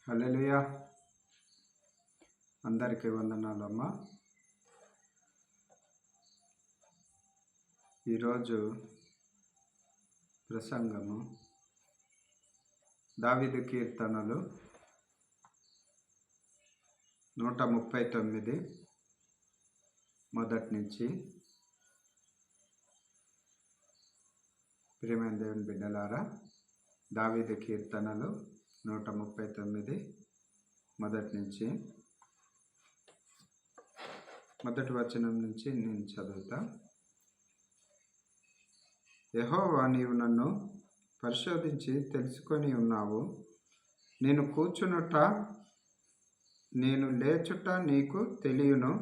హల్లెలూయా. అందరికీ వందనాలమ్మా. ఈరోజు ప్రసంగము దావీదు కీర్తనలు 139 మొదటి నుంచి. ప్రియమైన దేవుని బిడ్డలారా, దావీదు కీర్తనలు 139 మొదటి నుంచి, మొదటి వచనం నుంచి నేను చదువుతా. యెహోవా, నీవు నన్ను పరిశోధించి తెలుసుకొని ఉన్నావు. నేను కూర్చునుట నేను లేచుట నీకు తెలియను.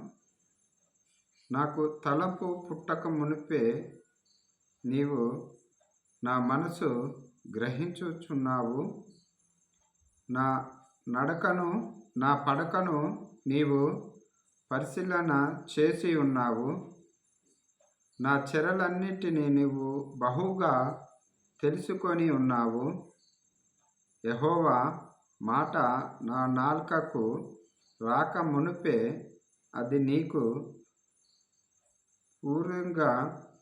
నాకు తలంపు పుట్టక మునిపే నీవు నా మనసు గ్రహించుచున్నావు. నా నడకను నా పడకను నీవు పరిశీలన చేసి ఉన్నావు. నా చెరలన్నిటినీ నీవు బహుగా తెలుసుకొని ఉన్నావు. యెహోవా మాట నా నాలుకకు రాక మునిపే అది నీకు పూర్వంగా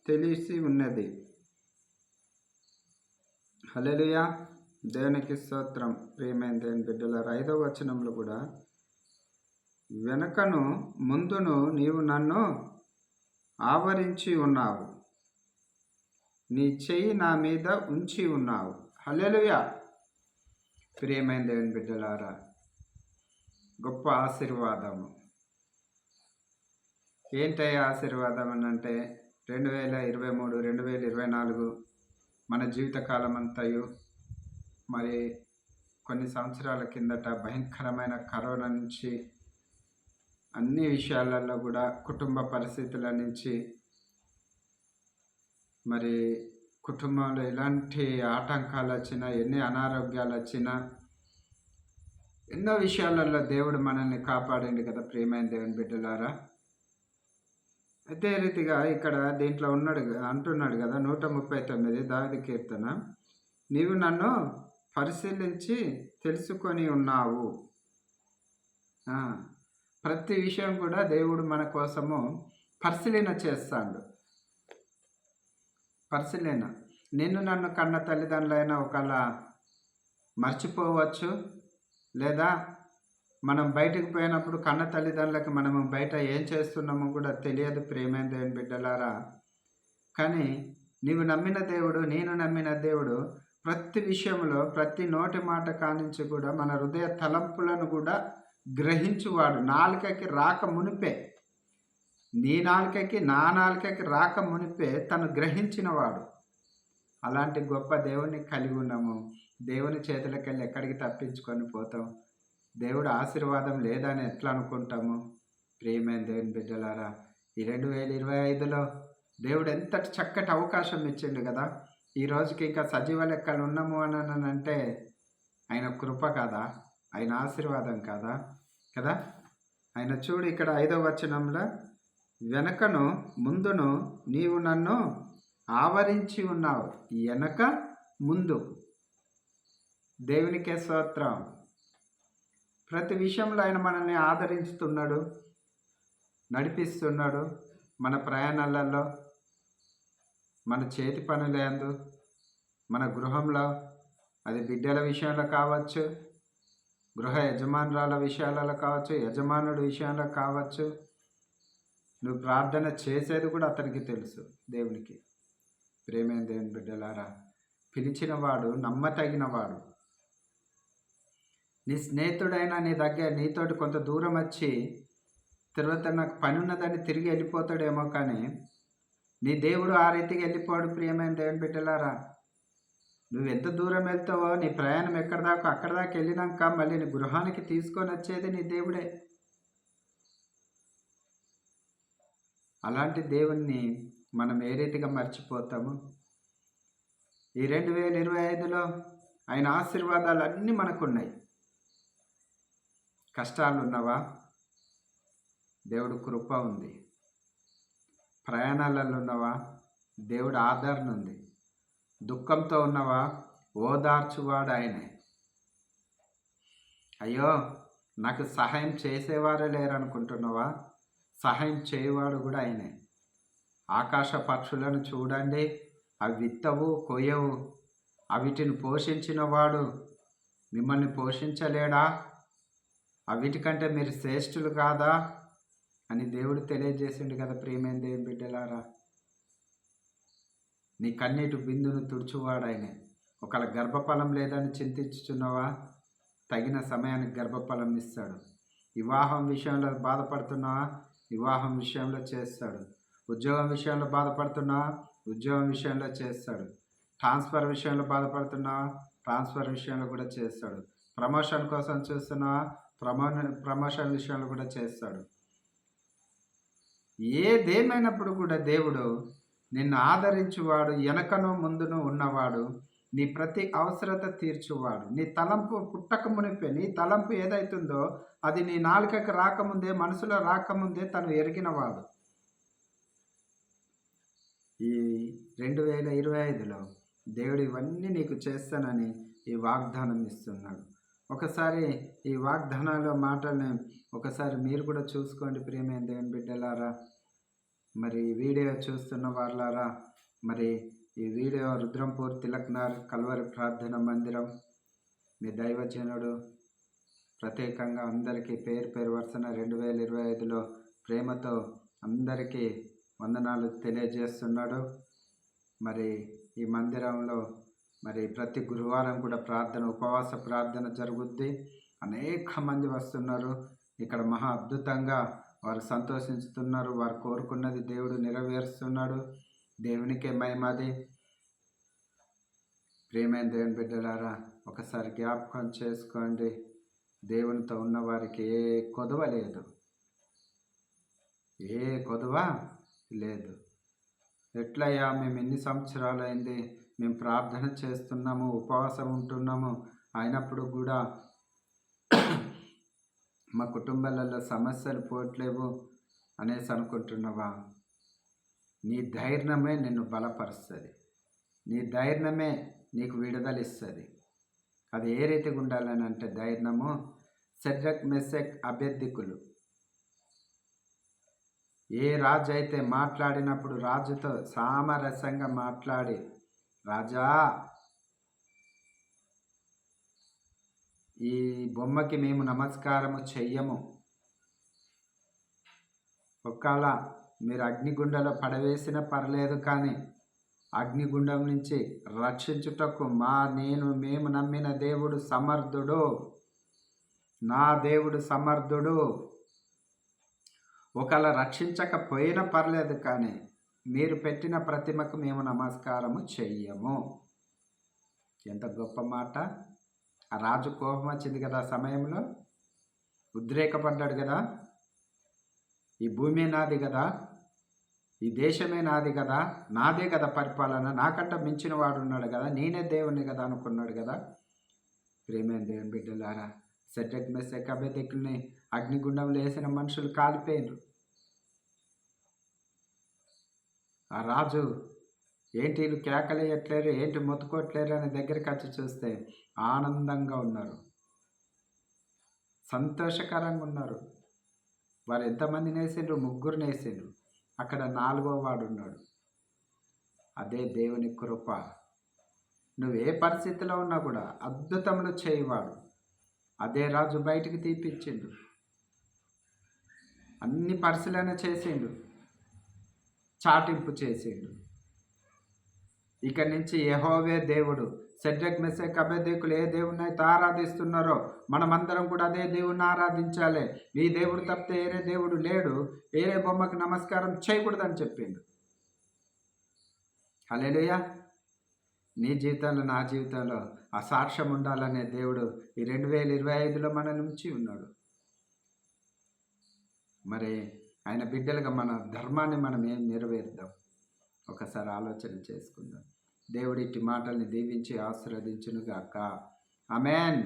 తెలిసి ఉన్నది. హల్లెలూయా. దేవునికి స్తోత్రం. ప్రియమైన దేవుని బిడ్డలారా, 5వ వచనంలో కూడా, వెనకను ముందును నీవు నన్ను ఆవరించి ఉన్నావు, నీ చెయ్యి నా మీద ఉంచి ఉన్నావు. హల్లెలూయా. ప్రియమైన దేవుని బిడ్డలారా, గొప్ప ఆశీర్వాదము. ఏంటయ్యా ఆశీర్వాదం అని అంటే, 2023 2024 మన జీవితకాలం అంతయు, మరి కొన్ని సంవత్సరాల కిందట భయంకరమైన కరోనా నుంచి, అన్ని విషయాలలో కూడా, కుటుంబ పరిస్థితుల నుంచి, మరి కుటుంబంలో ఎలాంటి ఆటంకాలు వచ్చినా, ఎన్ని అనారోగ్యాలు వచ్చినా, ఎన్నో విషయాలలో దేవుడు మనల్ని కాపాడండి కదా ప్రియమైన దేవుని బిడ్డలారా. అదే రీతిగా ఇక్కడ దీంట్లో అంటున్నాడు కదా, 139 దావీదు కీర్తన, నీవు నన్ను పరిశీలించి తెలుసుకొని ఉన్నావు. ప్రతి విషయం కూడా దేవుడు మన కోసము పరిశీలన చేస్తాడు. పరిశీలన. నిన్ను నన్ను కన్న తల్లిదండ్రులైనా ఒకవేళ మర్చిపోవచ్చు, లేదా మనం బయటకు పోయినప్పుడు కన్న తల్లిదండ్రులకి మనము బయట ఏం చేస్తున్నామో కూడా తెలియదు ప్రియమైన దేవుని బిడ్డలారా. కానీ నీవు నమ్మిన దేవుడు, నేను నమ్మిన దేవుడు ప్రతి విషయంలో, ప్రతి నోటి మాట కానించి కూడా మన హృదయ తలంపులను కూడా గ్రహించువాడు. నాలుకకి రాక మునిపే, నీ నాలుకకి నా నాలుకకి రాక మునిపే తను గ్రహించినవాడు. అలాంటి గొప్ప దేవుని కలిగి ఉన్నాము. దేవుని చేతులకి వెళ్ళి ఎక్కడికి తప్పించుకొని పోతాం? దేవుడు ఆశీర్వాదం లేదని ఎట్లా అనుకుంటాము? ప్రియమైన దేవుని బిడ్డలారా, ఈ 2025లో దేవుడు ఎంతటి చక్కటి అవకాశం ఇచ్చిండు కదా. ఈ రోజుకి ఇంకా సజీవ లెక్కలు ఉన్నాము అని అంటే ఆయన కృప కాదా? ఆయన ఆశీర్వాదం కాదా? కదా. ఆయన చూడు, ఇక్కడ 5వ వచనంలో, వెనకను ముందును నీవు నన్ను ఆవరించి ఉన్నావు. వెనక ముందు. దేవునికే స్తోత్రం. ప్రతి విషయంలో ఆయన మనల్ని ఆదరిస్తున్నాడు, నడిపిస్తున్నాడు. మన ప్రయాణాలలో, మన చేతి పనులందు, మన గృహంలో, అది బిడ్డల విషయంలో కావచ్చు, గృహ యజమానురాల విషయాలలో కావచ్చు, యజమానుడి విషయంలో కావచ్చు. నువ్వు ప్రార్థన చేసేది కూడా అతనికి తెలుసు, దేవునికి. ప్రేమైన దేవుని బిడ్డలారా, పిలిచినవాడు నమ్మతగినవాడు. నీ స్నేహితుడైనా నీ దగ్గర నీతోటి కొంత దూరం వచ్చి తర్వాత నాకు పని ఉన్నదని తిరిగి వెళ్ళిపోతాడేమో, కానీ నీ దేవుడు ఆ రీతికి వెళ్ళిపోడు. ప్రియమైన దేవుని బిడ్డలారా, నువ్వు ఎంత దూరం వెళ్తావో, నీ ప్రయాణం ఎక్కడ దాకా అక్కడ దాకా వెళ్ళినాక మళ్ళీ నీ గృహానికి తీసుకొని వచ్చేది నీ దేవుడే. అలాంటి దేవుణ్ణి మనం ఏ రీతిగా మర్చిపోతాము? ఈ 2025లో ఆయన ఆశీర్వాదాలు అన్నీ మనకున్నాయి. కష్టాలు ఉన్నవా? దేవుడు కృప ఉంది. ప్రయాణాలలో ఉన్నవా? దేవుడు ఆదరణ ఉంది. దుఃఖంతో ఉన్నవా? ఓదార్చువాడు ఆయనే. అయ్యో, నాకు సహాయం చేసేవారే లేరనుకుంటున్నావా? సహాయం చేయవాడు కూడా ఆయనే. ఆకాశ పక్షులను చూడండి, అవి విత్తవు, కొయ్యవు, అవిటిని పోషించిన వాడు మిమ్మల్ని పోషించలేడా? అవిటికంటే మీరు శ్రేష్ఠులు కాదా అని దేవుడు తెలియజేసిండు కదా ప్రియమైన దేవుని బిడ్డలారా. నీ కన్నీటి బిందును తుడుచువాడాయనే. ఒకవేళ గర్భఫలం లేదని చింతించుచున్నావా? తగిన సమయానికి గర్భఫలం ఇస్తాడు. వివాహం విషయంలో బాధపడుతున్నావా? వివాహం విషయంలో చేస్తాడు. ఉద్యోగం విషయంలో బాధపడుతున్నావా? ఉద్యోగం విషయంలో చేస్తాడు. ట్రాన్స్ఫర్ విషయంలో బాధపడుతున్నావా? ట్రాన్స్ఫర్ విషయంలో కూడా చేస్తాడు. ప్రమోషన్ కోసం చూస్తున్నావా? ప్రమోషన్ విషయంలో కూడా చేస్తాడు. ఏదేమైనప్పుడు కూడా దేవుడు నిన్ను ఆదరించువాడు, వెనకను ముందును ఉన్నవాడు, నీ ప్రతి అవసరత తీర్చువాడు. నీ తలంపు పుట్టక మునిపే, నీ తలంపు ఏదైతుందో అది నీ నాలుకకి రాకముందే, మనసులో రాకముందే తను ఎరిగినవాడు. ఈ 2025లో దేవుడు ఇవన్నీ నీకు చేస్తానని ఈ వాగ్దానం ఇస్తున్నాడు. ఒకసారి ఈ వాగ్దానాల మాటల్ని ఒకసారి మీరు కూడా చూసుకోండి ప్రియమైన దేవుని బిడ్డలారా. మరి వీడియో చూస్తున్న వాళ్ళారా, మరి ఈ వీడియో రుద్రంపూర్ తిలక్నార్ కల్వరి ప్రార్థన మందిరం మీ దైవజనుడు ప్రత్యేకంగా అందరికీ పేరు పేరు వరుసన 2025లో ప్రేమతో అందరికీ వందనాలు తెలియజేస్తున్నాడు. మరి ఈ మందిరంలో మరి ప్రతి గురువారం కూడా ప్రార్థన, ఉపవాస ప్రార్థన జరుగుద్ది. అనేక మంది వస్తున్నారు. ఇక్కడ మహా అద్భుతంగా వారు సంతోషిస్తున్నారు. వారు కోరుకున్నది దేవుడు నెరవేరుస్తున్నాడు. దేవునికే మహిమది. ప్రియమైన దేవుని బిడ్డలారా, ఒకసారి జ్ఞాపకం చేసుకోండి. దేవునితో ఉన్న వారికి ఏ కొదవ లేదు, ఏ కొదవ లేదు. ఎట్లయ్యా, మేము ఎన్ని సంవత్సరాలు అయింది, మేము ప్రార్థన చేస్తున్నాము, ఉపవాసం ఉంటున్నాము, అయినప్పుడు కూడా మా కుటుంబాలలో సమస్యలు పోవట్లేవు అనేసి అనుకుంటున్నావా? నీ ధైర్యమే నిన్ను బలపరుస్తుంది. నీ ధైర్యమే నీకు విడుదల ఇస్తుంది. అది ఏ రీతిగా ఉండాలని అంటే, ధైర్యము షడ్రక్ మెషక్ అబేద్నెగోలు ఏ రాజు అయితే మాట్లాడినప్పుడు రాజుతో సామరస్యంగా మాట్లాడి, రాజా, ఈ బొమ్మకి మేము నమస్కారము చెయ్యము, ఒకవేళ మీరు అగ్నిగుండంలో పడవేసినా పర్లేదు, కానీ అగ్నిగుండం నుంచి రక్షించుటకు మేము నమ్మిన దేవుడు సమర్థుడు, నా దేవుడు సమర్థుడు. ఒకవేళ రక్షించకపోయినా పర్లేదు, కానీ మీరు పెట్టిన ప్రతిమకు మేము నమస్కారము చెయ్యము. ఎంత గొప్ప మాట! ఆ రాజు కోపం వచ్చింది కదా, ఆ సమయంలో ఉద్రేకపడ్డాడు కదా. ఈ భూమి నాది కదా, ఈ దేశమే నాది కదా, నాదే కదా పరిపాలన, నాకంట మించిన వాడు ఉన్నాడు కదా, నేనే దేవుని కదా అనుకున్నాడు కదా. ప్రియమైన దేవుని బిడ్డలారా, షడ్రక్ మెషక్ అబేద్నెగోల్ని అగ్నిగుండంలో వేసిన మనుషులు కాలిపోయినారు. ఆ రాజు ఏంటి వీళ్ళు కేకలేయట్లేరు, ఏంటి మొత్తుకోవట్లేరు అని దగ్గరికి వచ్చి చూస్తే ఆనందంగా ఉన్నారు, సంతోషకరంగా ఉన్నారు. వారు ఎంతమందిని వేసిండ్రు? 3 వేసిండ్రు. అక్కడ 4వ వాడు ఉన్నాడు. అదే దేవుని కృప. నువ్వు ఏ పరిస్థితిలో ఉన్నా కూడా అద్భుతములు చేయవాడు. అదే రాజు బయటికి తీపిచ్చిండు, అన్ని పరిశీలన చేసిండు, చాటింపు చేసిండు. ఇక నుంచి యెహోవే దేవుడు. షడ్రక్ మెషక్ అబేద్నెగోలు ఏ దేవుడిని అయితే ఆరాధిస్తున్నారో మనమందరం కూడా అదే దేవుడిని ఆరాధించాలి. ఈ దేవుడు తప్పితే ఏరే దేవుడు లేడు, ఏరే బొమ్మకు నమస్కారం చేయకూడదని చెప్పిండు. హల్లెలూయా. నీ జీవితంలో, నా జీవితంలో ఆ సాక్ష్యం ఉండాలనే దేవుడు ఈ 2025లో మన నుంచి ఉన్నాడు. మరి ఆయన బిడ్డలుగా మన ధర్మాన్ని మనం ఏం నెరవేరుద్దాం? ఒకసారి ఆలోచన చేసుకుందాం. దేవుడి ఇట్టి మాటల్ని దీవించి ఆశీర్వదించునుగాక. ఆమేన్.